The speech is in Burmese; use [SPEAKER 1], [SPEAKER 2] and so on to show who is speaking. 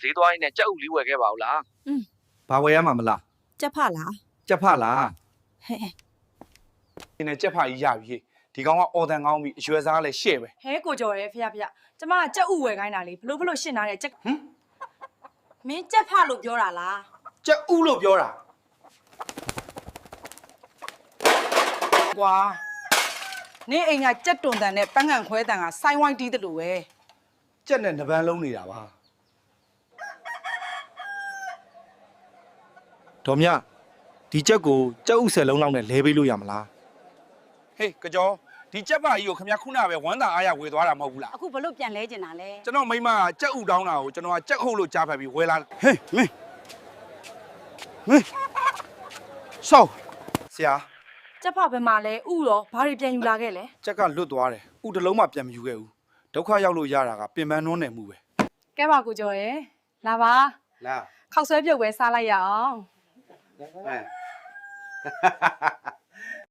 [SPEAKER 1] ဈေးသွားရင်းနဲ့ကြက်ဥလေးဝယ်ခဲ့ပါဦးလားဘာဝယ်ရမှာမလား
[SPEAKER 2] ကြက်ဖလား
[SPEAKER 1] ကြက်ဖလား
[SPEAKER 2] ဟဲ့
[SPEAKER 1] ဒီနဲ့ကြက်ဖကြီးရပြီဒီကောင်ကအော်တန်ကောင်းပြီအရွယ်စားလဲရှေ့ပဲ
[SPEAKER 3] ဟဲကိုကျော်ရဲဖဖကျမကကြက်ဥဝယ်ခိုင်းတာလေဘလို့ရှင်းထားတဲ့ကြက်မင်းကြက်ဖလို့ပြောတာလား
[SPEAKER 1] ကြက်ဥလို့ပြောတာကွာ
[SPEAKER 3] နင်းအိမ်ကကြက်တွန်တန်နဲ့ပန်းကန်ခွဲတန်ကဆိုင်းဝိုင်းတီးတယ်လို့ပဲ
[SPEAKER 1] ကြက်နဲ့နှပန်းလုံးနေတာပါတော်မြဒီကြက်ကိုကြက်ဥ10လုံးလောက်နဲ့လဲပေးလို့ရမလားဟေးကြောဒီကြက်ဖကြီးကိုခင်ဗျာခုနကပဲဝမ်းသာအားရဝေသွားတာမဟုတ်ဘူးလား
[SPEAKER 2] အခုဘလို့ပြန်လဲကျင်တာလဲ
[SPEAKER 1] ကျွန်တော်မိမကကြက်ဥတောင်းတာကိုကျွန်တော်ကကြက်ဟုတ်လို့ကြားဖက်ပြီးဝယ်လာဟေးမင်းဆောက်ဆရာ
[SPEAKER 3] ကြက်ဖဘယ်မှာလဲဥရောဘာတွေပြန်ယူလာခဲ့လဲ
[SPEAKER 1] ကြက်ကလွတ်သွားတယ်ဥတစ်လုံးမှပြန်မယူခဲ့ဘူးဒုက္ခရောက်လို့ရတာကပင်ပန်းနှွမ်းနယ်မှုပဲ
[SPEAKER 3] ကဲပါကိုကျော်ရဲလာပါ
[SPEAKER 1] လာ
[SPEAKER 3] ခောက်ဆွဲပြုတ်ပဲစားလိုက်ရအောင်
[SPEAKER 1] ဟဲ့